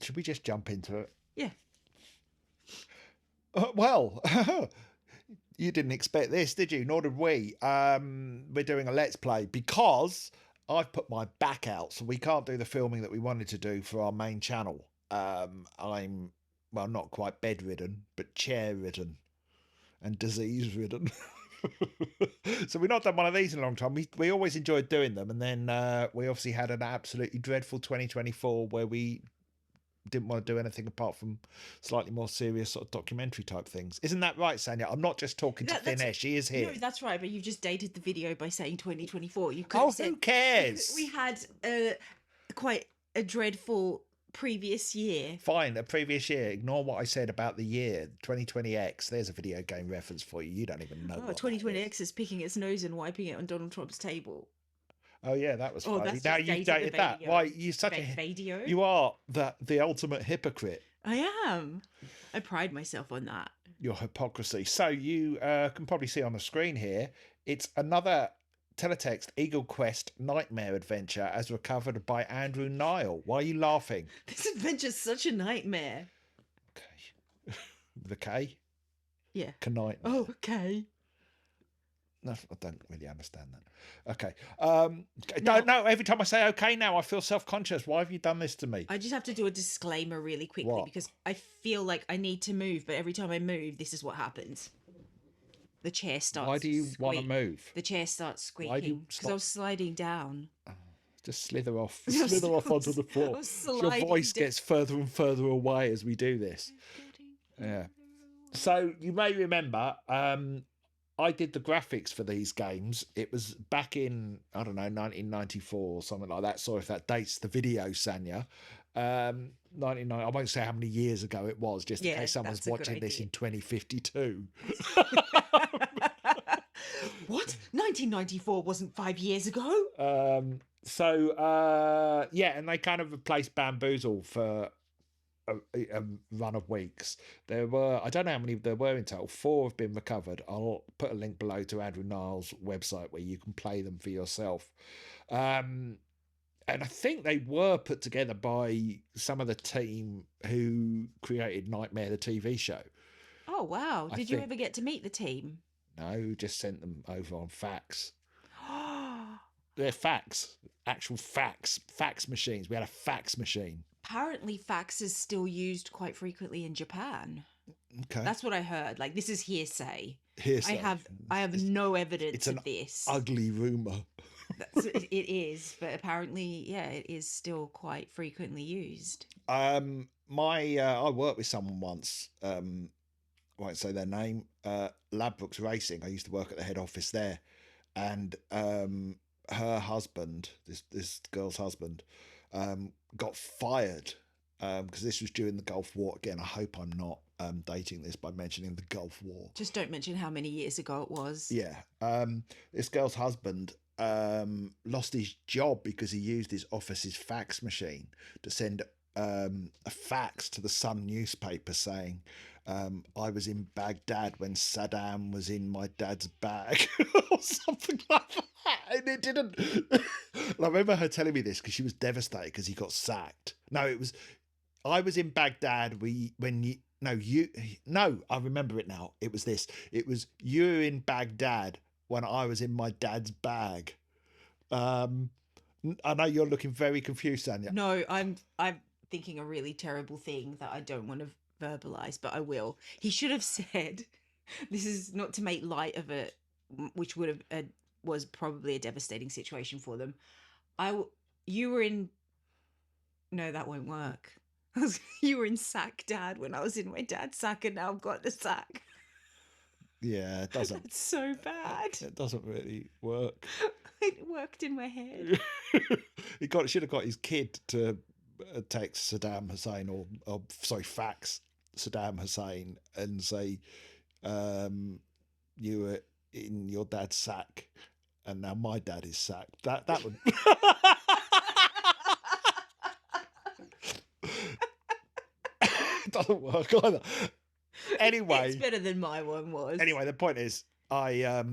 Should we just jump into it? Yeah. Well, you didn't expect this, did you? Nor did we. We're doing a Let's Play because I've put my back out, so we can't do the filming that we wanted to do for our main channel. I'm, well, not quite bedridden, but chair-ridden and disease-ridden. So we've not done one of these in a long time. We always enjoyed doing them, and then we obviously had an absolutely dreadful 2024 where we didn't want to do anything apart from slightly more serious sort of documentary type things. Isn't that right, Sanja? I'm not just talking to thin air. She is here. No, that's right, but you've just dated the video by saying 2024. You could have said, who cares? We had quite a dreadful previous year. Fine, a previous year. Ignore what I said about the year. 2020X. There's a video game reference for you. You don't even know. Oh, 2020X is picking its nose and wiping it on Donald Trump's table. Oh yeah, that was funny. That's Now just you've dated that. Why you such a video? You are the ultimate hypocrite. I am. I pride myself on that. Your hypocrisy. So you can probably see on the screen here. It's another Teletext Eagle Quest Knightmare adventure as recovered by Andrew Nile. Why are you laughing? This adventure's such a nightmare. Okay. The K? Yeah. Knightmare. Oh, okay. No, I don't really understand that. Okay. No, every time I say okay now, I feel self-conscious. Why have you done this to me? I just have to do a disclaimer really quickly because I feel like I need to move, but every time I move, this is what happens. The chair starts Why do you want to move? The chair starts squeaking because I was sliding down. Just slither off. Slither off onto the floor. Your voice gets further and further away as we do this. Yeah. So you may remember, I did the graphics for these games. It was back in, I don't know, 1994 or something like that. Sorry if that dates the video, Sanja. 99. I won't say how many years ago it was, just in case someone's watching this in 2052. What? 1994 wasn't 5 years ago? Yeah, and they kind of replaced Bamboozle for a run of weeks. There were, I don't know how many there were in total. 4 have been recovered. I'll put a link below to Andrew Niles' website where you can play them for yourself. And I think they were put together by some of the team who created Knightmare, the TV show. Oh, wow. Did you ever get to meet the team? No, just sent them over on fax. They're fax. Actual fax. Fax machines. We had a fax machine. Apparently fax is still used quite frequently in Japan. Okay. That's what I heard. Like, this is hearsay. Hearsay. I have no evidence of this. It's an ugly rumour. It is, but apparently, yeah, it is still quite frequently used. I worked with someone once, I won't say their name, Ladbrokes Racing. I used to work at the head office there, and her husband, this girl's husband, got fired because this was during the Gulf War. Again, I hope I'm not dating this by mentioning the Gulf War. Just don't mention how many years ago it was. Yeah. This girl's husband lost his job because he used his office's fax machine to send a fax to the Sun newspaper saying, I was in Baghdad when Saddam was in my dad's bag or something like that. And it didn't. And I remember her telling me this because she was devastated because he got sacked. No, it was, I was in Baghdad I remember it now. It was this. It was, you were in Baghdad when I was in my dad's bag. I know you're looking very confused, Sanja. No, I'm thinking a really terrible thing that I don't want to verbalize, but I will. He should have said, this is not to make light of it, which would have was probably a devastating situation for them. You were in. No, that won't work. You were in sack, Dad, when I was in my dad's sack, and now I've got the sack. Yeah, it doesn't. That's so bad. It doesn't really work. It worked in my head. He should have got his kid to text Saddam Hussein or fax Saddam Hussein and say, you were in your dad's sack and now my dad is sacked. That would. It doesn't work either. Anyway, it's better than my one was. Anyway, the point is, I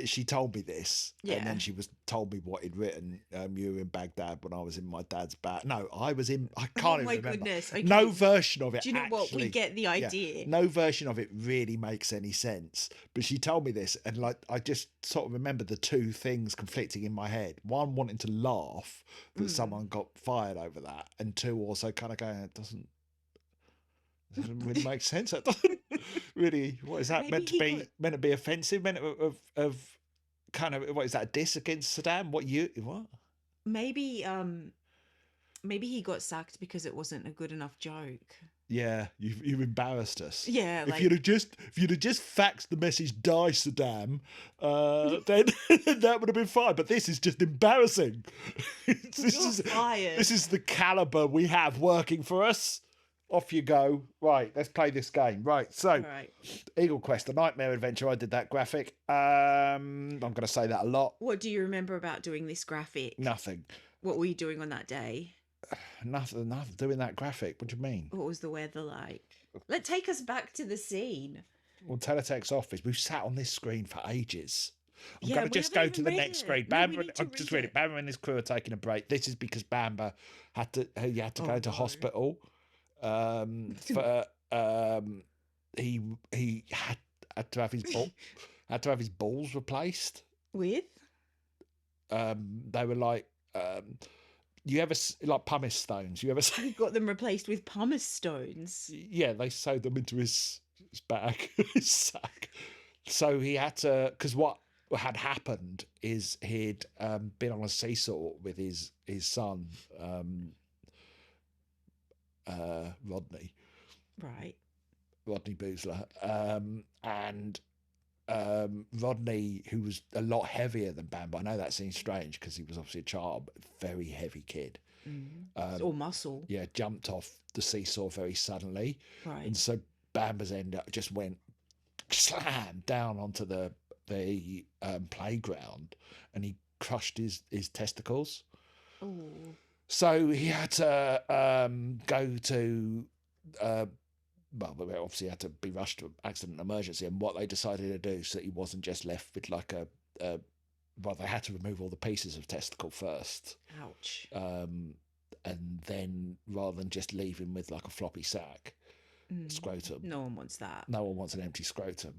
she told me this, and Yeah. then she was told me what he'd written. You were in Baghdad when I was in my dad's back. No, I was in. I can't even remember. Goodness. Okay. No version of it. Do you know what? We actually- get the yeah, idea. no version of it really makes any sense. But she told me this, and like I just sort of remember the two things conflicting in my head. One, wanting to laugh that someone got fired over that, and two, also kind of going, it doesn't really make sense. That doesn't really. What is that Maybe meant to he be? got- Meant to be offensive? Meant of kind of, what is that? A diss against Saddam? What? Maybe he got sacked because it wasn't a good enough joke. Yeah, you've embarrassed us. Yeah, If you'd have just faxed the message "Die Saddam," then that would have been fine. But this is just embarrassing. Fired. This is the caliber we have working for us. Off you go. Right, let's play this game. Right, so Right. Eagle Quest, the Nightmare adventure. I did that graphic. I'm going to say that a lot. What do you remember about doing this graphic? Nothing. What were you doing on that day? Nothing. Doing that graphic. What do you mean? What was the weather like? Take us back to the scene. Well, Teletext office. We've sat on this screen for ages. I'm Yeah, going to we just go haven't to the read next it. screen. No, we Bamber, need to I'm just read reading. it. Bamber and his crew are taking a break. This is because Bamber had to Oh, go to no. hospital. For he had to have his balls replaced. With? They were like you ever like pumice stones? You ever He got them replaced with pumice stones. Yeah, they sewed them into his bag, his sack. So he had to, because what had happened is he'd been on a seesaw with his son, Rodney Boozler, and Rodney, who was a lot heavier than Bamber. I know that seems strange because he was obviously a child, but very heavy kid. It's all muscle. Yeah, jumped off the seesaw very suddenly. Right. And so Bamber's end up just went slam down onto the playground, and he crushed his testicles. Oh. So he had to go to well, obviously had to be rushed to accident and emergency. And what they decided to do, so that he wasn't just left with like well, they had to remove all the pieces of testicle first. Ouch. And then rather than just leave him with like a floppy sack, scrotum. No one wants that. No one wants an empty scrotum.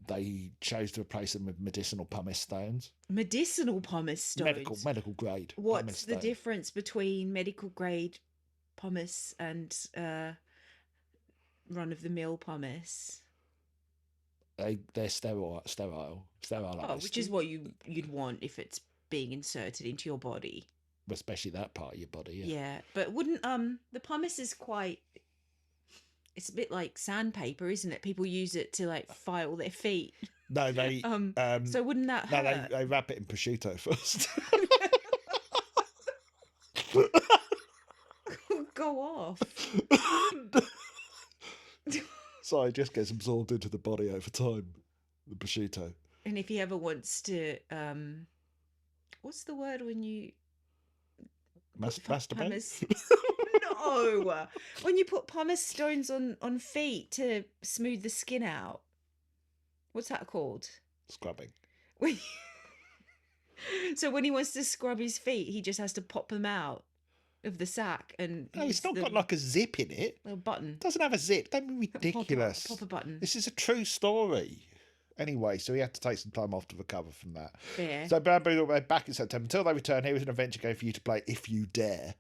They chose to replace them with medicinal pumice stones. Medicinal pumice stones. Medical grade. What's pumice the stone. difference between medical grade pumice and run of the mill pumice? They're sterile. Oh, which is what you'd want if it's being inserted into your body. Especially that part of your body. Yeah, but wouldn't the pumice is quite. It's a bit like sandpaper, isn't it? People use it to like file their feet. No, they. So wouldn't that No, hurt? they wrap it in prosciutto first. Go off. So it just gets absorbed into the body over time. The prosciutto. And if he ever wants to, what's the word when you Masturbate. pumice? No, when you put pumice stones on feet to smooth the skin out. What's that called? Scrubbing. So when he wants to scrub his feet, he just has to pop them out of the sack and. No, it's not got like a zip in it. A button. It doesn't have a zip. Don't be ridiculous. Pop a button. This is a true story. Anyway, so he had to take some time off to recover from that. Fair. So Bamboozle will be back in September. Until they return, here is an adventure game for you to play if you dare.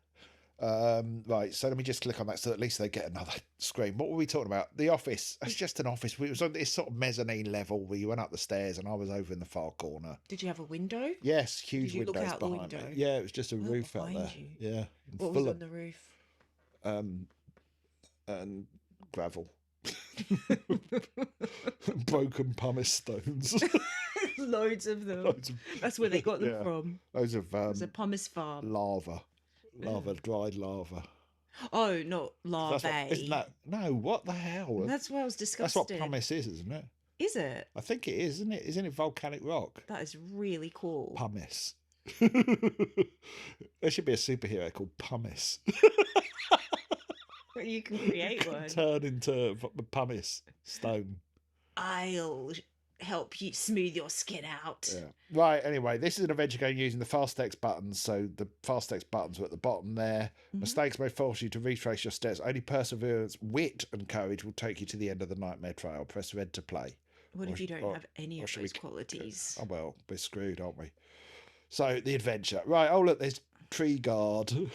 Right, so let me just click on that so at least they get another screen. What were we talking about? The office. It's just an office. It was on this sort of mezzanine level where you went up the stairs and I was over in the far corner. Did you have a window? Yes, huge Did you look windows out the behind me. window? Yeah, it was just a Oh, roof out behind there. you. Yeah. What full was of on the roof? and gravel. Broken pumice stones. Loads of them. Loads of- That's where they got them yeah. from. Loads of It was a pumice farm. lava, dried lava. Oh, not That's larvae. what, isn't that? No, what the hell? That's why I was That's disgusted. what pumice is, isn't it? Is it? I think it is, isn't it? Isn't it volcanic rock? That is really cool. Pumice. There should be a superhero called Pumice. You can create one. Turn into pumice stone. I'll help you smooth your skin out. Yeah. Right, anyway, this is an adventure game using the fast text buttons. So the fast text buttons are at the bottom there. Mistakes may force you to retrace your steps. Only perseverance, wit, and courage will take you to the end of the Nightmare trail. Press red to play. What if you don't have any of those qualities? Oh, well, we're screwed, aren't we? So, the adventure. Right, oh, look, there's Treguard.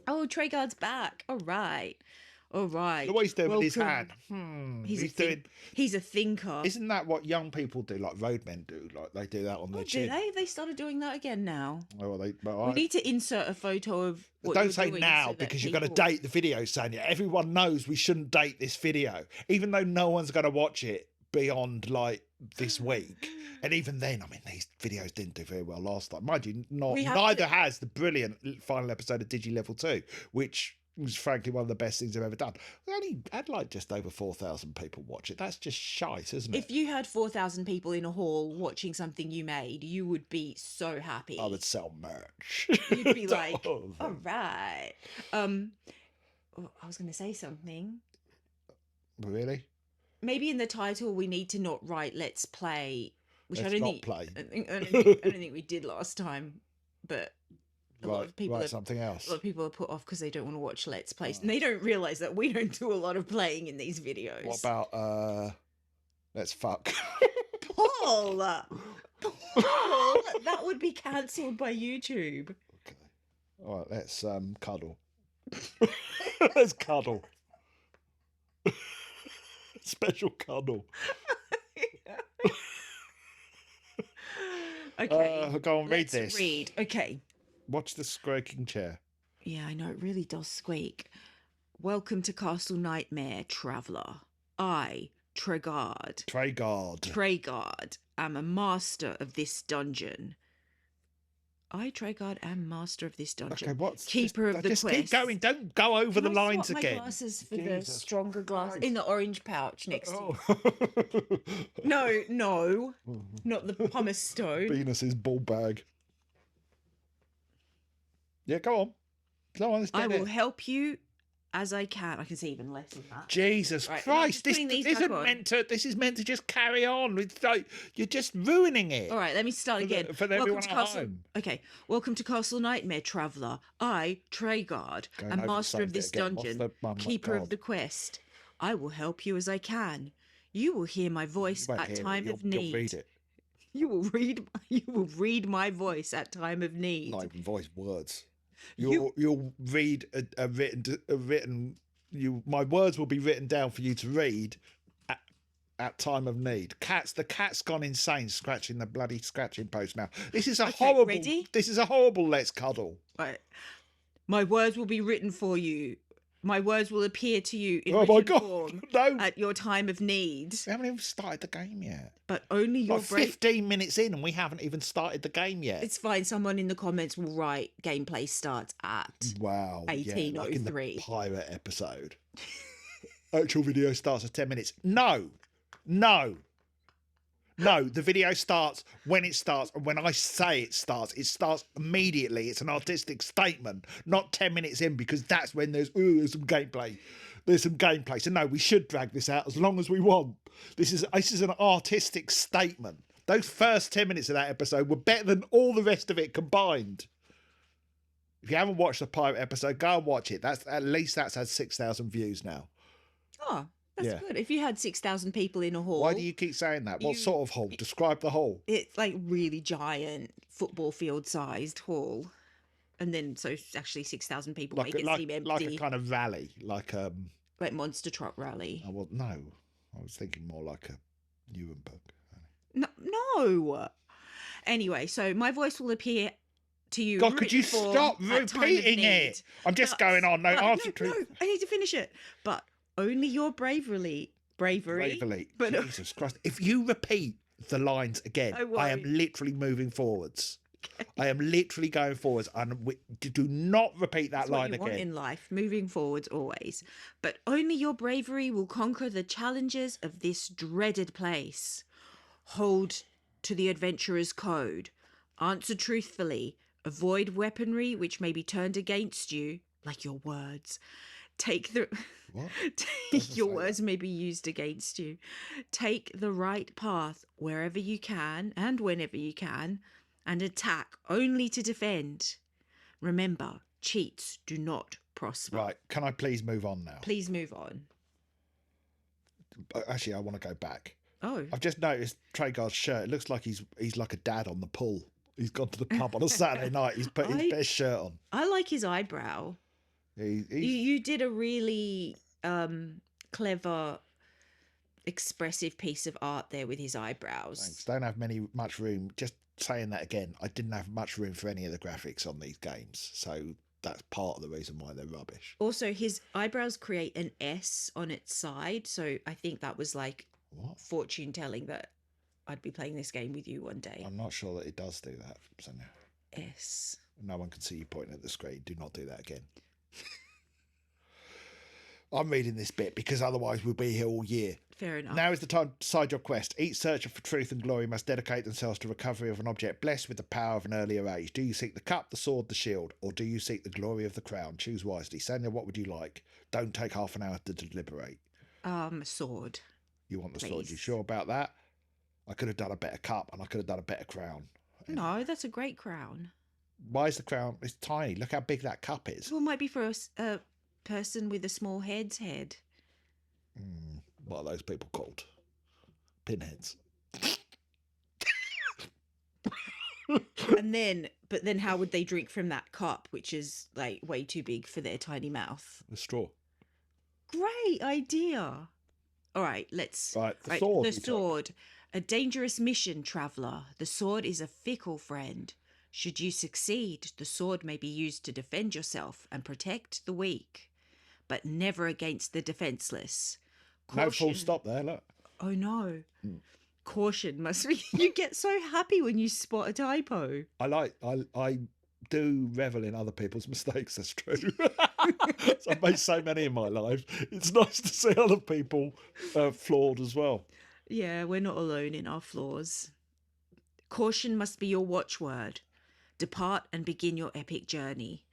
Oh, Treguard's back. All right. What he's doing with his hand. He's a thinker. Isn't that what young people do, like roadmen do? Like, they do that on their chin. Do they? They started doing that again now. Oh, we need to insert a photo of what Don't say now, because you're going to date the video, Sanja. Everyone knows we shouldn't date this video, even though no one's going to watch it beyond, like, this week. And even then, I mean, these videos didn't do very well last time. Mind you, neither has the brilliant final episode of Digi Level 2, which was frankly one of the best things I've ever done. We only had like just over 4,000 people watch it. That's just shite, isn't it? If you had 4,000 people in a hall watching something you made, you would be so happy. I would sell merch. You'd be like, all right. I was going to say something. Really? Maybe in the title we need to not write "Let's play," which I don't think we did last time. But a lot of people something else. A lot of people are put off because they don't want to watch Let's Plays, and they don't realise that we don't do a lot of playing in these videos. What about Let's fuck? Paul, that would be cancelled by YouTube. Okay. All right, let's cuddle. Let's cuddle. Special cuddle. Okay. Go on, read this. Read. Okay. Watch the squeaking chair. Yeah, I know, it really does squeak. Welcome to Castle Knightmare, traveller. I, Treguard, am a master of this dungeon. I, Treguard, am master of this dungeon. Okay, what's keeper of the quest. Keep going. Don't go over the lines again. My glasses for the stronger glasses in the orange pouch next to you. No, not the pumice stone. Venus's ball bag. Yeah, go on. Go on. I will help you as I can. I can see even less than that. Jesus Christ! This is meant to just carry on. It's like you're just ruining it. All right, let me start again. For everyone at home. Okay, welcome to Castle Knightmare, traveller. I, Treguard, am master of this dungeon, keeper of the quest. I will help you as I can. You will hear my voice at time of need. You'll read it. You will read my voice at time of need. Not even voice, words. You'll read a written. My words will be written down for you to read at time of need. The cat's gone insane, scratching the bloody scratching post now. This is a horrible. Ready? This is a horrible. Let's cuddle. Right. My words will be written for you. My words will appear to you in form at your time of need. We haven't even started the game yet. But only your 15 minutes in and we haven't even started the game yet. It's fine. Someone in the comments will write gameplay starts at 18:03. Like in the pirate episode. Actual video starts at 10 minutes. No, the video starts when it starts, and when I say it starts immediately. It's an artistic statement, not 10 minutes in, because that's when there's some gameplay. There's some gameplay. So no, we should drag this out as long as we want. This is an artistic statement. Those first 10 minutes of that episode were better than all the rest of it combined. If you haven't watched the pirate episode, go and watch it. That's had 6,000 views now. Oh. That's good. If you had 6,000 people in a hall. Why do you keep saying that? What sort of hall? Describe the hall. It's like really giant, football field sized hall. And then, so it's actually 6,000 people make it seem empty. Like a kind of rally, like monster truck rally. Oh, well, no. I was thinking more like a Nuremberg. No. Anyway, so my voice will appear to you. God, could you stop repeating it? I'm just going on. No, I need to finish it. But only your bravery. But Jesus Christ. If you repeat the lines again, I am literally moving forwards. Okay. I am literally going forwards. And do not repeat that line again. What you want in life, moving forwards always. But only your bravery will conquer the challenges of this dreaded place. Hold to the adventurer's code. Answer truthfully. Avoid weaponry which may be turned against you, like your words. Take the What? Doesn't Your say words may be used against you. Take the right path wherever you can and whenever you can, and attack only to defend. Remember, cheats do not prosper. Right, can I please move on now? Please move on. Actually, I want to go back. Oh, I've just noticed Treguard's shirt. It looks like he's like a dad on the pool. He's gone to the pub on a Saturday night. He's put his best shirt on. I like his eyebrow. You did a really clever, expressive piece of art there with his eyebrows. Thanks. Don't have much room. Just saying that again, I didn't have much room for any of the graphics on these games, so that's part of the reason why they're rubbish. Also, his eyebrows create an S on its side, so I think that was like fortune telling that I'd be playing this game with you one day. I'm not sure that it does do that, Sanja. S. No one can see you pointing at the screen. Do not do that again. I'm reading this bit because otherwise we'll be here all year. Fair enough. Now is the time to decide your quest. Each searcher for truth and glory must dedicate themselves to recovery of an object blessed with the power of an earlier age. Do you seek the cup, the sword, the shield, or do you seek the glory of the crown? Choose wisely. Sanja, what would you like? Don't take half an hour to deliberate. Sword. You want the Please. sword? You sure about that? I could have done a better cup and I could have done a better crown. No, that's a great crown. Why is the crown? It's tiny. Look how big that cup is. Well, it might be for a person with a small head's head. What are those people called? Pinheads. But then how would they drink from that cup, which is like way too big for their tiny mouth? The straw. Great idea. All right, let's... Right, the sword. The sword. A dangerous mission, traveller. The sword is a fickle friend. Should you succeed, the sword may be used to defend yourself and protect the weak, but never against the defenceless. Caution. No full stop there, look. Oh, no. Caution must be... You get so happy when you spot a typo. I do revel in other people's mistakes, that's true. So I've made so many in my life. It's nice to see other people flawed as well. Yeah, we're not alone in our flaws. Caution must be your watchword. Depart and begin your epic journey.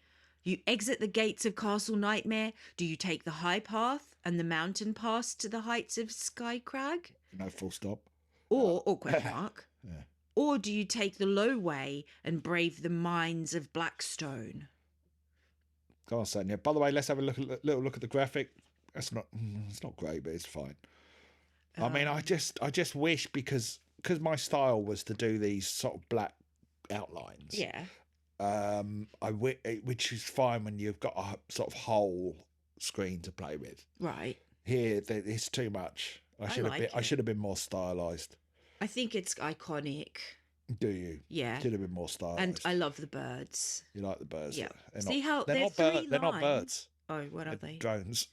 You exit the gates of Castle Knightmare. Do you take the high path and the mountain pass to the heights of Skycrag? No full stop. Or question mark. Yeah. Or do you take the low way and brave the mines of Blackstone? Go on, Sanja. By the way, let's have a little look at the graphic. It's not great, but it's fine. I mean, I just wish because my style was to do these sort of black outlines. Yeah. Which is fine when you've got a sort of whole screen to play with. Right. Here, it's too much. I should have been more stylized. I think it's iconic. Do you? Yeah. Should have been more stylized. And I love the birds. You like the birds? Yeah. They're not birds. Oh, what are they? Drones.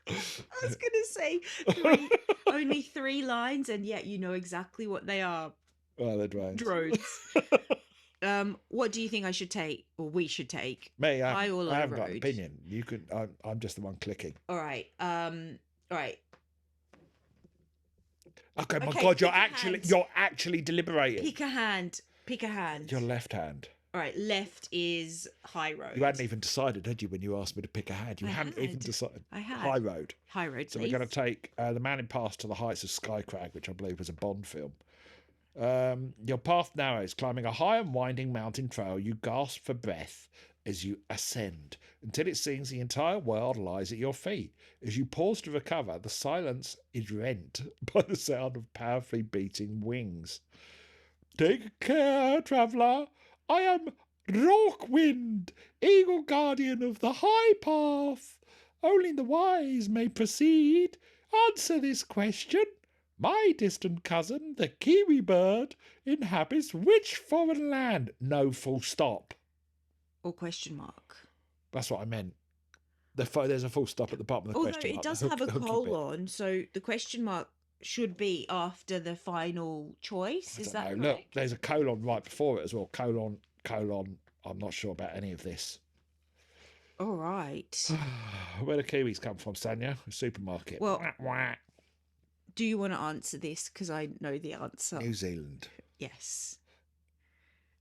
I was going to say only 3 lines, and yet you know exactly what they are. Oh, they're drones. What do you think I should take, or we should take? Me, I haven't got an opinion. You could. I'm just the one clicking. All right. All right. Okay, my God, you're actually deliberating. Pick a hand. Your left hand. All right, left is high road. You hadn't even decided, had you, when you asked me to pick a hand? You hadn't even decided. I had. High road. High road, So please. we're going to take the mountain pass to the heights of Skycrag, which I believe was a Bond film. Your path narrows. Climbing a high and winding mountain trail, you gasp for breath as you ascend, until it seems the entire world lies at your feet. As you pause to recover, the silence is rent by the sound of powerfully beating wings. Take care, traveller. I am Rockwind, eagle guardian of the high path. Only the wise may proceed. Answer this question. My distant cousin, the kiwi bird, inhabits which foreign land? No full stop. Or question mark. That's what I meant. There's a full stop at the bottom of the question mark. Although it does have a colon, so the question mark should be after the final choice. Is that correct? Look, there's a colon right before it as well. Colon. I'm not sure about any of this. All right. Where do kiwis come from, Sanja? A supermarket. Well, do you want to answer this? Because I know the answer. New Zealand. Yes.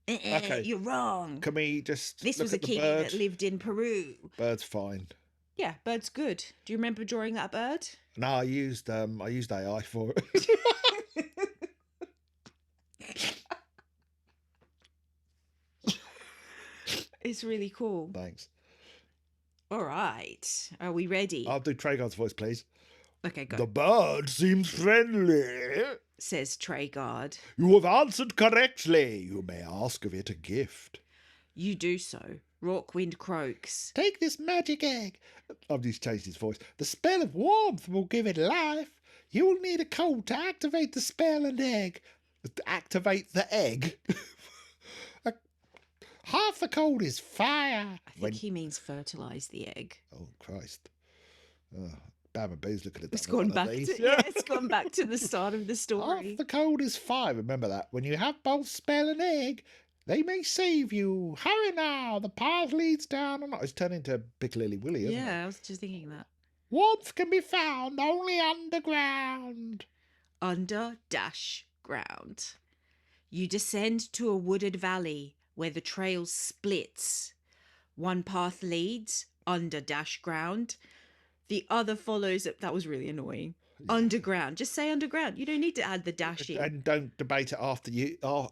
Okay. You're wrong. Can we just This look was a at the kiwi bird? that lived in Peru. Bird's fine. Yeah, bird's good. Do you remember drawing that bird? No, I used AI for it. It's really cool. Thanks. All right. Are we ready? I'll do Treguard's voice, please. Okay, go. The bird seems friendly, says Treguard. You have answered correctly. You may ask of it a gift. You do so. Rockwind croaks. Take this magic egg. I've just changed his voice. The spell of warmth will give it life. You will need a code to activate the spell and egg. Activate the egg? Half the code is fire. I think he means fertilise the egg. Oh, Christ. Bamber Boozler could have done It's gone back to, it's gone back to the start of the story. Half the code is fire. Remember that. When you have both spell and egg, they may save you. Hurry now. The path leads down. It's turned into Piccadilly Willy, isn't it? Yeah, I was just thinking that. Warmth can be found only underground. Under-ground. You descend to a wooded valley where the trail splits. One path leads under-ground. The other follows. That was really annoying. Yeah. Underground. Just say underground. You don't need to add the dash in. And don't debate it after you. Oh,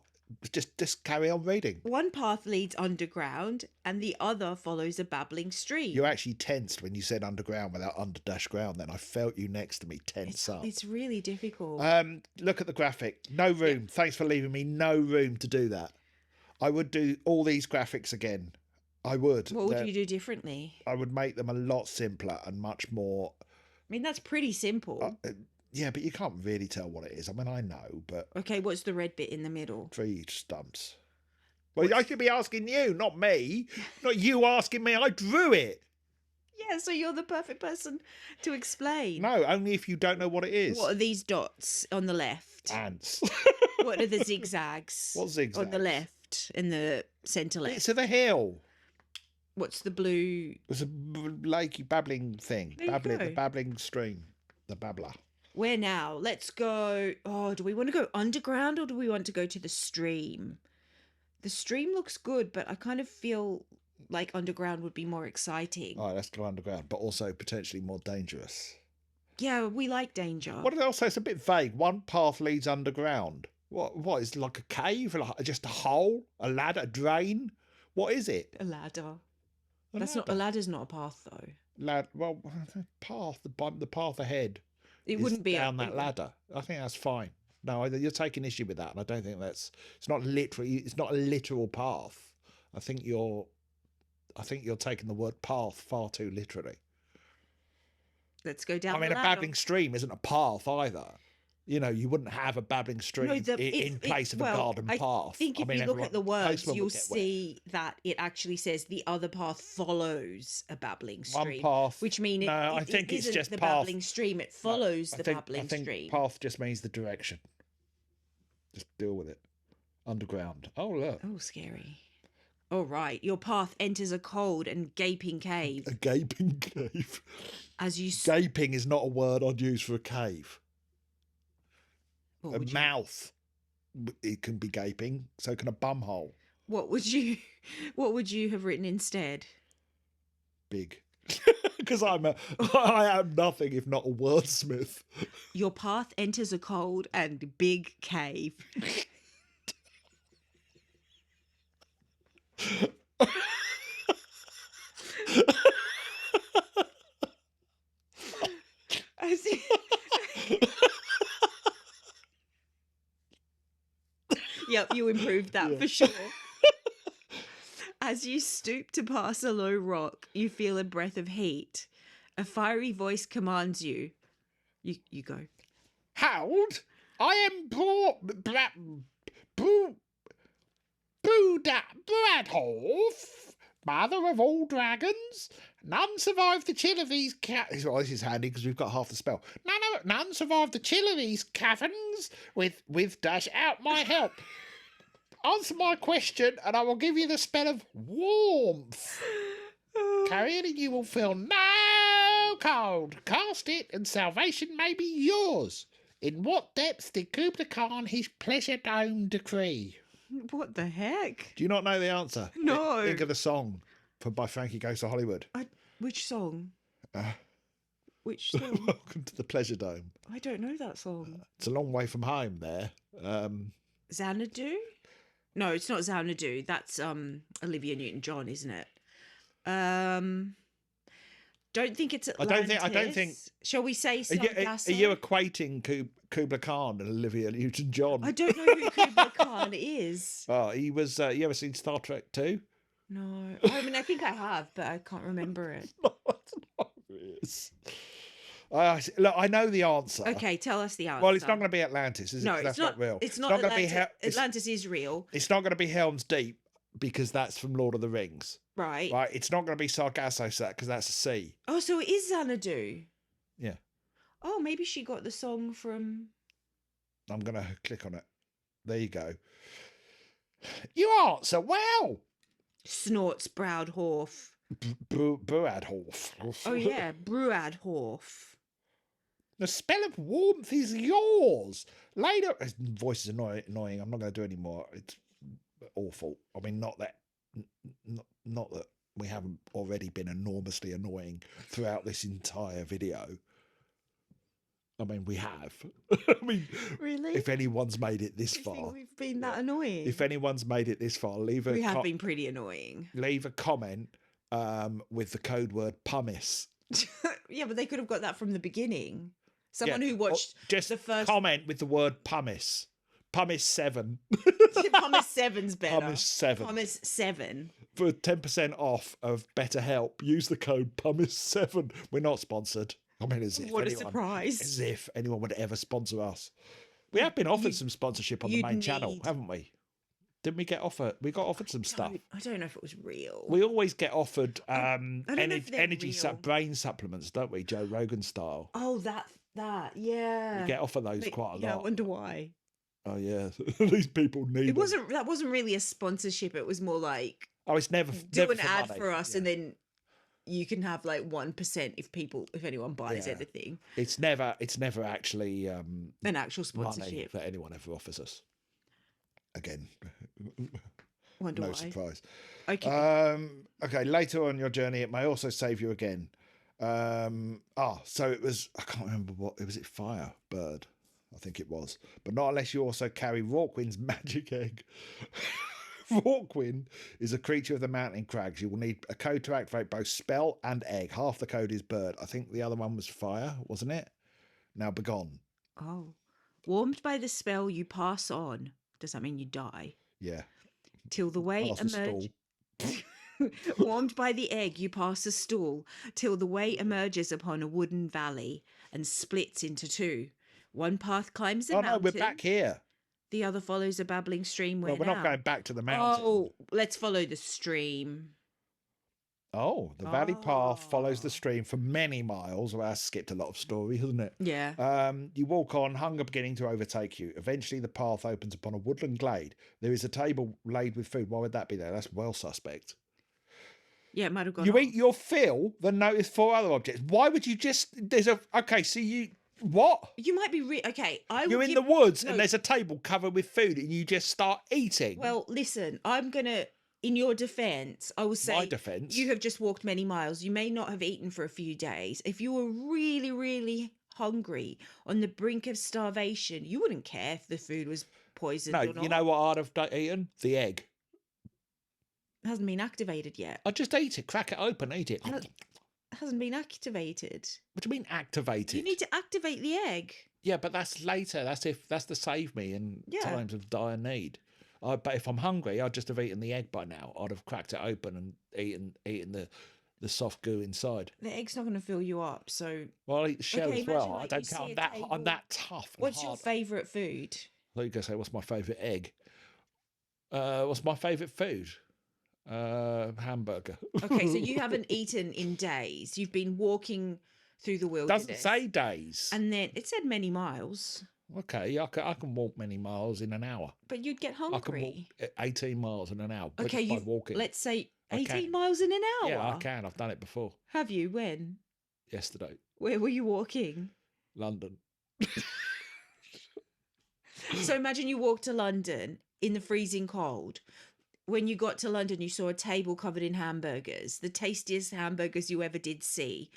just carry on reading. One path leads underground, and the other follows a babbling stream. You actually tensed when you said underground without under-ground. Then I felt you next to me tense up. It's really difficult. Look at the graphic. No room. Yeah. Thanks for leaving me no room to do that. I would do all these graphics again. I would. What would you do differently? I would make them a lot simpler and much more... I mean, that's pretty simple. Yeah, but you can't really tell what it is. I mean, I know, but... Okay, what's the red bit in the middle? Tree stumps. Well, I should be asking you, not me. Not you asking me. I drew it. Yeah, so you're the perfect person to explain. No, only if you don't know what it is. What are these dots on the left? Ants. What are the zigzags? What zigzags? On the left, in the centre left. It's of a hill. What's the blue? It's a lakey babbling thing. The babbling stream. The babbler. Where now? Let's go. Oh, do we want to go underground or do we want to go to the stream? The stream looks good, but I kind of feel like underground would be more exciting. All right, let's go underground, but also potentially more dangerous. Yeah, we like danger. What else? It's a bit vague. One path leads underground. What is it, like a cave? Like just a hole? A ladder? A drain? What is it? A ladder. A ladder's not a path though. Well, path. The path ahead. It wouldn't be down that ladder. I think that's fine. No, you're taking issue with that, and I don't think it's not literally. It's not a literal path. I think you're taking the word path far too literally. Let's go down. I mean, a babbling stream isn't a path either. You know, you wouldn't have a babbling stream in place of a garden path. I think if you look at the words, you'll see that it actually says the other path follows a babbling stream. One path. Which means I think it's just the path. Babbling stream. It follows the babbling stream. I think path just means the direction. Just deal with it. Underground. Oh, look. Oh, scary. All right. Your path enters a cold and gaping cave. A gaping cave. Gaping is not a word I'd use for a cave. A mouth, it can be gaping. So can a bumhole. What would you have written instead? Big, because I am nothing if not a wordsmith. Your path enters a cold and big cave. Yep, you improved that for sure. As you stoop to pass a low rock, you feel a breath of heat. A fiery voice commands you. You go. Hold! I am Bradholf, mother of all dragons. None survived the chill of these Oh, this is handy because we've got half the spell. None survived the chill of these caverns with dash out my help. Answer my question and I will give you the spell of warmth. Carry it and you will feel no cold. Cast it and salvation may be yours. In what depths did Kubla Khan his pleasure dome decree? What the heck? Do you not know the answer? No. Think of the song by Frankie Goes to Hollywood. Which song? Uh, Which song? Welcome to the Pleasure Dome. I don't know that song. It's a long way from home there. Xanadu? No, it's not Xanadu. That's Olivia Newton-John, isn't it? Don't think it's Atlantis. I don't think. Shall we say Sargasso? Are you equating Kubla Khan and Olivia Newton-John? I don't know who Kubla Khan is. Oh, he was. You ever seen Star Trek 2? No. I mean, I think I have, but I can't remember it. Look, I know the answer. Okay, tell us the answer. Well, it's not going to be Atlantis, is it? No, 'Cause it's that's not real. It's not Atlantis. Atlantis is real. It's not going to be Helm's Deep because that's from Lord of the Rings. Right. Right. It's not going to be Sargasso because that's a sea. Oh, so it is Xanadu. Yeah. Oh, maybe she got the song from... I'm going to click on it. There you go. You answer well. Snorts Broudhorf. Bruadhorf. Oh, yeah, Bruadhorf. The spell of warmth is yours. Later, his voice is annoying. I'm not going to do any more. It's awful. I mean, not that we haven't already been enormously annoying throughout this entire video. I mean, we have. I mean, really? If anyone's made it this far, think we've been that annoying. If anyone's made it this far, we have been pretty annoying. Leave a comment with the code word pumice. Yeah, but they could have got that from the beginning. Someone who watched just the first comment with the word pumice. Pumice 7. Pumice 7's better. Pumice 7. Pumice 7. For 10% off of BetterHelp, use the code pumice 7. We're not sponsored. I mean, what a surprise. As if anyone would ever sponsor us. We have been offered some sponsorship on the main channel, haven't we? Didn't we get offered? We got offered some stuff. I don't know if it was real. We always get offered energy brain supplements, don't we? Joe Rogan style. Oh, that, yeah. We get offered those quite a lot. Yeah, I wonder why. Oh yeah, these people need. That wasn't really a sponsorship. It was more like, it's never do an ad for us, and then you can have like 1% if anyone buys anything. It's never actually an actual sponsorship money that anyone ever offers us. Again, wonder no why. surprise. Okay. Okay. Later on your journey, it may also save you again. So it was. I can't remember what it was. It Firebird, I think it was, but not unless you also carry Rorquin's magic egg. Rorquin is a creature of the mountain crags. You will need a code to activate both spell and egg. Half the code is bird. I think the other one was fire, wasn't it? Now begone. Oh. Warmed by the spell, you pass on. Does that mean you die? Yeah. Till the way emerges. Warmed by the egg, you pass a stool till the way emerges upon a wooden valley and splits into two. One path climbs the mountain. Oh no, we're back here. The other follows a babbling stream. Well, we're not going back to the mountain. Oh, let's follow the stream. Oh, the valley path follows the stream for many miles. Well, I skipped a lot of story, hasn't it? Yeah. You walk on, hunger beginning to overtake you. Eventually, the path opens upon a woodland glade. There is a table laid with food. Why would that be there? That's well suspect. Yeah, it might have gone. You eat your fill, then notice 4 other objects. Why would you just? There's a. Okay, so you. What? You might be okay. You're in the woods and there's a table covered with food and you just start eating. Well, listen, I'm gonna. In your defence, I will say, my defence, you have just walked many miles. You may not have eaten for a few days. If you were really, really hungry, on the brink of starvation, you wouldn't care if the food was poisoned or not. You know what I'd have eaten? The egg. It hasn't been activated yet. I'd just eat it, crack it open, eat it. It hasn't been activated. What do you mean activated? You need to activate the egg. Yeah, but that's later. That's to save me in times of dire need. But if I'm hungry, I'd just have eaten the egg by now. I'd have cracked it open and eaten the soft goo inside. The egg's not going to fill you up, so. Well, I'll eat the shell as well. Like I don't care. I'm that tough. What's your favourite food? I thought you were going to say, what's my favourite egg? What's my favourite food? Hamburger. Okay, so you haven't eaten in days. You've been walking through the wilderness. Doesn't say days. And then it said many miles. Okay, I can walk many miles in an hour. But you'd get hungry. I can walk 18 miles in an hour. Okay, by walking. Let's say 18 miles in an hour. Yeah, I can. I've done it before. Have you? When? Yesterday. Where were you walking? London. So imagine you walked to London in the freezing cold. When you got to London, you saw a table covered in hamburgers, the tastiest hamburgers you ever did see.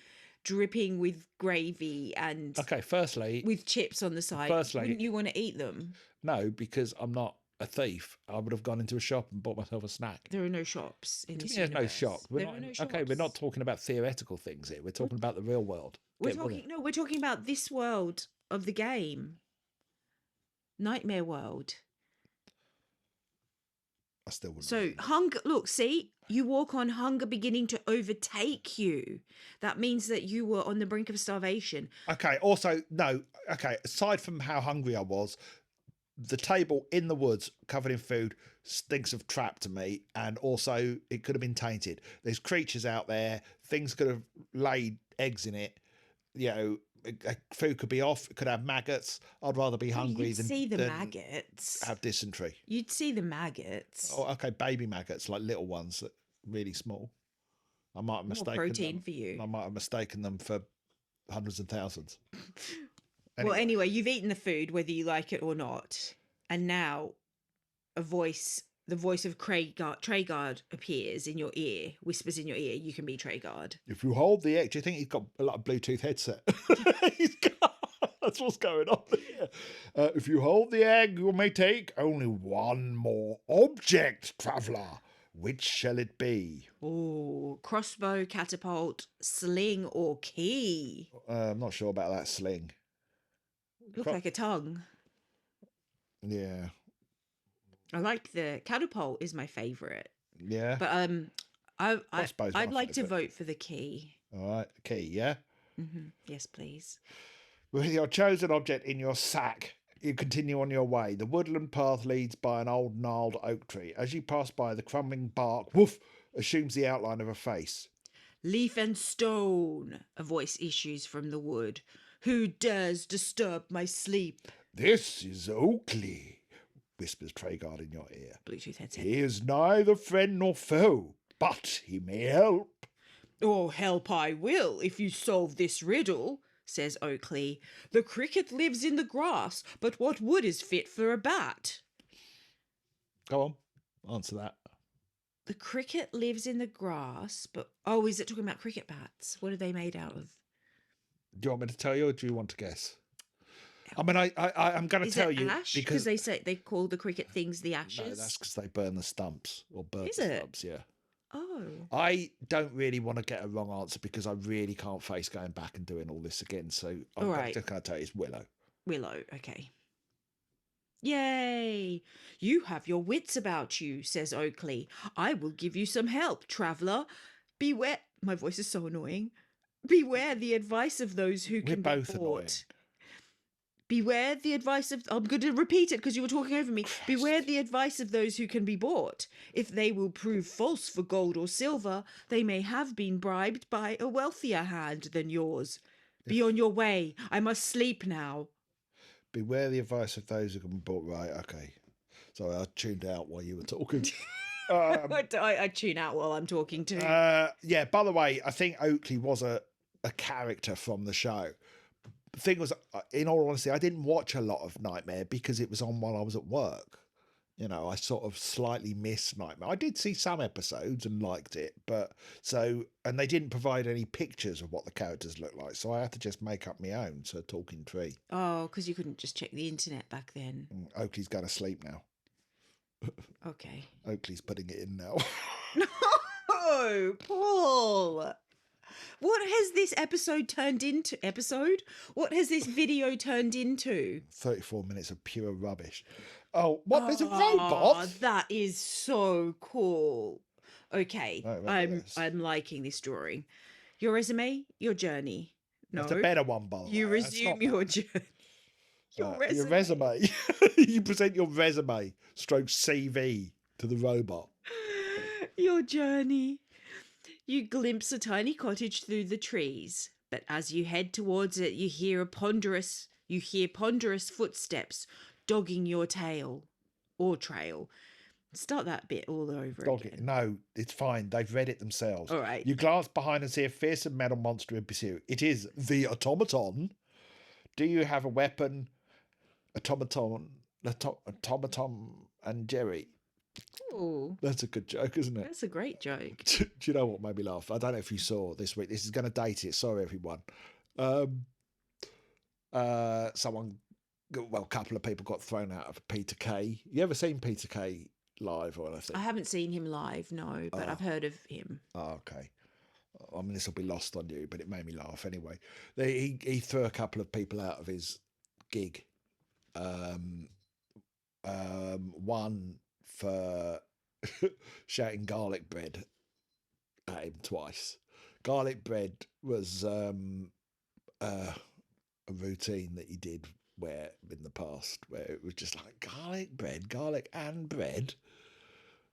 dripping with gravy and Okay, firstly, with chips on the side, wouldn't you want to eat them? No, because I'm not a thief. I would have gone into a shop and bought myself a snack. There are no shops in this There's universe. no shop. There are no shops. Okay, we're not talking about theoretical things here. We're talking about the real world. We're talking about this world of the game. Nightmare world. I still wouldn't. So hunger, look, see, you walk on hunger beginning to overtake you. That means that you were on the brink of starvation. Okay, also, no, okay, aside from how hungry I was, the table in the woods covered in food stinks of trap to me, and also it could have been tainted. There's creatures out there, things could have laid eggs in it, you know, food could be off, it could have maggots. I'd rather be hungry than see the maggots. Have dysentery. You'd see the maggots. Oh, okay, baby maggots, like little ones, that really small. I might have mistaken protein them. For you. I might have mistaken them for hundreds and thousands. Well, anyway, you've eaten the food, whether you like it or not, and now the voice of Treguard appears in your ear, whispers in your ear, you can be Treguard. If you hold the egg, do you think he's got a lot of Bluetooth headset? That's what's going on here. If you hold the egg, you may take only one more object, traveller. Which shall it be? Oh, crossbow, catapult, sling, or key? I'm not sure about that sling. Look like a tongue. Yeah. I like the catapult is my favourite. Yeah. But I'd like to vote for the key. All right, key, yeah? Mm-hmm. Yes, please. With your chosen object in your sack, you continue on your way. The woodland path leads by an old gnarled oak tree. As you pass by, the crumbling bark, woof, assumes the outline of a face. Leaf and stone, a voice issues from the wood. Who dares disturb my sleep? This is Oakley, whispers Treguard in your ear. Bluetooth headset. He is neither friend nor foe, but he may help. Oh, help I will, if you solve this riddle, says Oakley. The cricket lives in the grass, but what wood is fit for a bat? Go on, answer that. The cricket lives in the grass, but... Oh, is it talking about cricket bats? What are they made out of? Do you want me to tell you, or do you want to guess? I mean, I'm going to tell you ash? because they say they call the cricket things the ashes. No, that's because they burn the stumps or burn the stumps. Yeah. Oh. I don't really want to get a wrong answer because I really can't face going back and doing all this again. So I'm just going to tell you it's Willow. Willow. Okay. Yay! You have your wits about you, says Oakley. I will give you some help, traveller. Beware. My voice is so annoying. Beware the advice of those who can be bought. Annoying. Beware the advice of... I'm going to repeat it because you were talking over me. Christ. Beware the advice of those who can be bought. If they will prove false for gold or silver, they may have been bribed by a wealthier hand than yours. Be on your way. I must sleep now. Beware the advice of those who can be bought. Right, okay. Sorry, I tuned out while you were talking. I tune out while I'm talking too. Yeah, by the way, I think Oakley was a character from the show. The thing was, in all honesty, I didn't watch a lot of Knightmare because it was on while I was at work. You know, I sort of slightly missed Knightmare. I did see some episodes and liked it, and they didn't provide any pictures of what the characters looked like, so I had to just make up my own, so talking tree. Oh, because you couldn't just check the internet back then. Oakley's going to sleep now. Okay. Oakley's putting it in now. No, Paul! What has this episode turned into? What has this video turned into? 34 minutes of pure rubbish. Oh, what? There's a robot? That is so cool. Okay, I'm liking this drawing. Your resume, your journey. No, it's a better one, by the way. You resume your journey. Your resume. You present your resume, stroke CV to the robot. Your journey. You glimpse a tiny cottage through the trees, but as you head towards it, you hear ponderous footsteps dogging your tail or trail. Start that bit all over again. No, it's fine. They've read it themselves. All right. You glance behind and see a fearsome metal monster in pursuit. It is the automaton. Do you have a weapon? Automaton and Jerry. Ooh, That's a good joke, isn't it? that's a great joke. Do you know what made me laugh? I don't know if you saw this week. This is going to date it. Sorry, everyone. Someone, well, a couple of people got thrown out of Peter Kay. You ever seen Peter Kay live or anything? I haven't seen him live, no, but I've heard of him. Oh, okay. I mean, this will be lost on you, but it made me laugh anyway. He threw a couple of people out of his gig. One for shouting garlic bread at him twice. Garlic bread was a routine that he did where in the past where it was just like garlic and bread.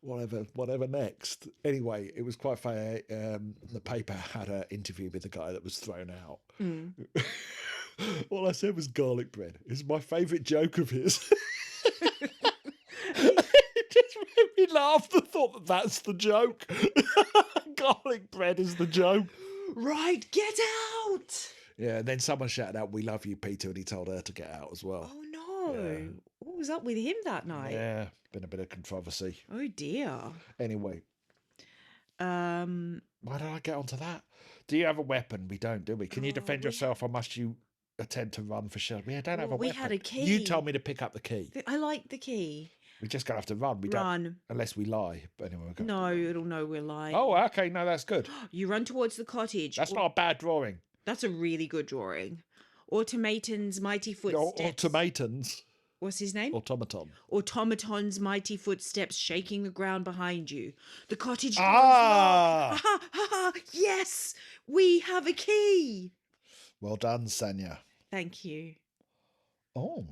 Whatever next. Anyway, it was quite funny. The paper had an interview with the guy that was thrown out. All I said was garlic bread. It's my favourite joke of his. It just made me laugh. The thought that that's the joke. Garlic bread is the joke. Right, get out! Yeah, and then someone shouted out, "We love you, Peter," and he told her to get out as well. Oh no! Yeah. What was up with him that night? Yeah, been a bit of controversy. Oh dear. Anyway, why did I get onto that? Do you have a weapon? We don't, do we? Can you defend yourself, or must you attempt to run for shelter? We don't have a weapon. We had a key. You told me to pick up the key. I like the key. We're just gonna have to run. We don't, unless we lie. But anyway, no, it'll know we're lying. Oh, okay. No, that's good. You run towards the cottage. That's not a bad drawing. That's a really good drawing. Automaton's mighty footsteps. Automatons. What's his name? Automaton. Automaton's mighty footsteps shaking the ground behind you. The cottage. Ah! Yes, we have a key. Well done, Sanja. Thank you. Oh.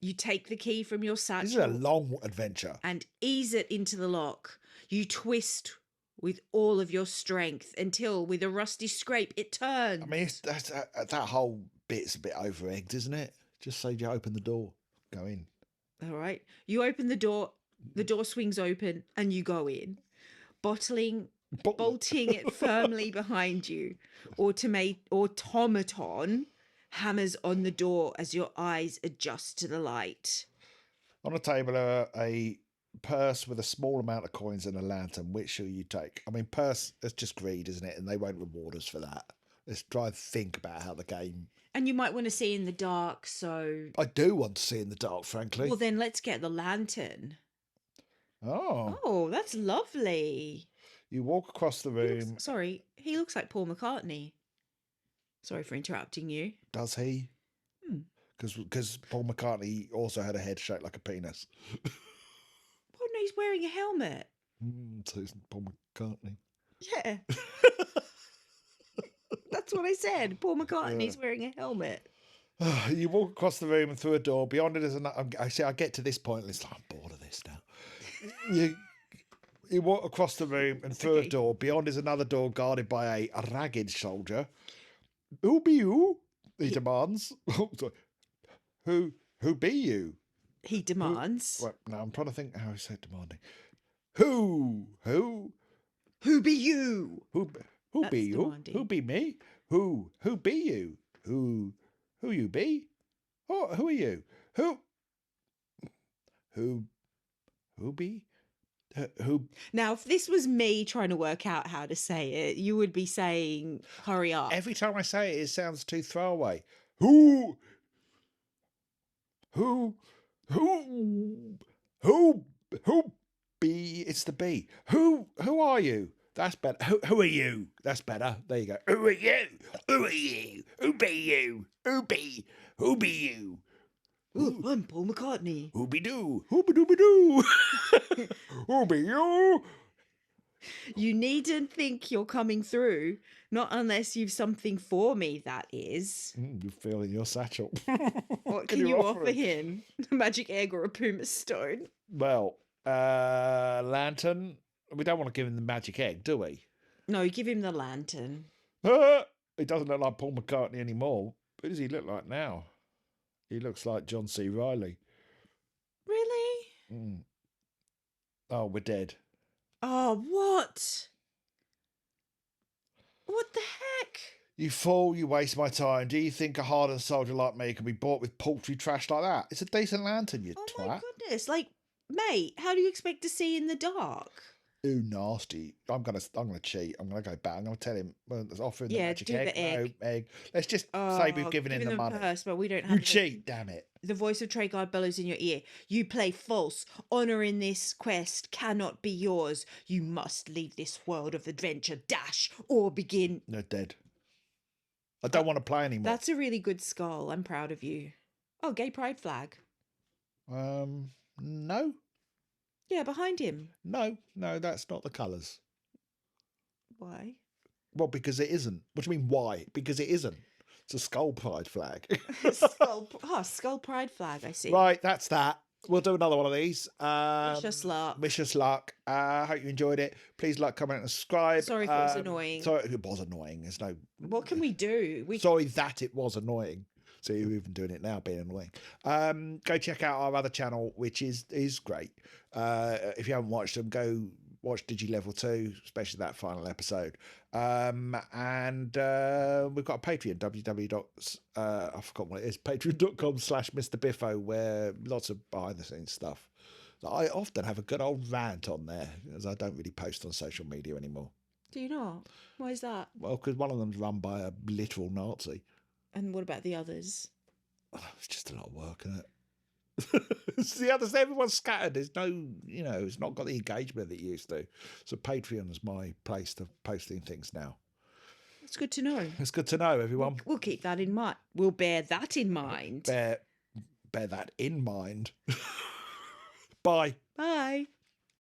You take the key from your satchel. This is a long adventure. And ease it into the lock. You twist with all of your strength until, with a rusty scrape, it turns. I mean, that whole bit's a bit over-egged, isn't it? Just say you open the door. Go in. All right. You open the door swings open, and you go in, bolting it firmly behind you. Automaton hammers on the door as your eyes adjust to the light. On a table are a purse with a small amount of coins and a lantern. Which shall you take? I mean, purse, that's just greed, isn't it? And they won't reward us for that. Let's try and think about how the game... And you might want to see in the dark, so... I do want to see in the dark, frankly. Well, then let's get the lantern. Oh. Oh, that's lovely. You walk across the room... He looks like Paul McCartney. Sorry for interrupting you. Does he? Because Paul McCartney also had a head shaped like a penis. Oh, no, he's wearing a helmet. So it's Paul McCartney. Yeah. That's what I said. Paul McCartney's wearing a helmet. You walk across the room and through a door. Beyond it is another... I get to this point and it's like, I'm bored of this now. You walk across the room and through a door. Beyond is another door guarded by a ragged soldier. Who be you? He demands. Who be you? He demands. No, I'm trying to think how he said demanding. Who be you? Who be you? Demanding. Who be me? Who be you? Who you be? Oh, who are you? Who be? Who? Now, if this was me trying to work out how to say it, you would be saying, hurry up. Every time I say it, it sounds too throwaway. Who be? It's the B. Who are you? That's better. Who are you? That's better. There you go. Who are you? Who are you? Who be you? Who be you? Ooh, I'm Paul McCartney. Who be do? Who be doo? Who be you? You needn't think you're coming through, not unless you've something for me, that is. You feel in your satchel. What can you offer him? A magic egg or a pumice stone? Well, lantern. We don't want to give him the magic egg, do we? No, give him the lantern. He doesn't look like Paul McCartney anymore. Who does he look like now? He looks like John C. Reilly. Really? Oh, we're dead. Oh, what? What the heck? You fool, you waste my time. Do you think a hardened soldier like me can be bought with paltry trash like that? It's a decent lantern, you twat. Oh my goodness, like Mate, how do you expect to see in the dark? Ooh, nasty. I'm gonna cheat. I'm gonna go back. I'm gonna tell him, well, let's offer him the Yeah, magic do egg. the egg. No egg. Let's just say we've given him the money. Purse, but we don't You have cheat, damn it. the voice of Treguard bellows in your ear. You play false. Honor in this quest cannot be yours. You must leave this world of adventure, dash, or begin. They're dead. I don't want to play anymore. That's a really good skull. I'm proud of you. Oh, gay pride flag. No. Yeah, behind him. No, that's not the colours. Why? Well, because it isn't. What do you mean, why? Because it isn't. It's a skull pride flag. Skull pride flag, I see. Right, that's that. We'll do another one of these. Wish us luck. Wish us luck. Hope you enjoyed it. Please like, comment, and subscribe. Sorry if it was annoying. Sorry, it was annoying. There's no. What can we do? Sorry that it was annoying. So you're even doing it now, being annoying. Go check out our other channel, which is great. If you haven't watched them, go watch Digi Level 2, especially that final episode. And we've got a Patreon, I forgot what it is, patreon.com/Mr Biffo, where lots of behind the scenes stuff. I often have a good old rant on there, as I don't really post on social media anymore. Do you not? Why is that? Well, because one of them's run by a literal Nazi. And what about the others? Oh, it's just a lot of work, isn't it? It's the others, everyone's scattered. There's no, it's not got the engagement that it used to. So Patreon is my place to posting things now. It's good to know. It's good to know, everyone. We'll keep that in mind. We'll bear that in mind. Bear that in mind. Bye. Bye.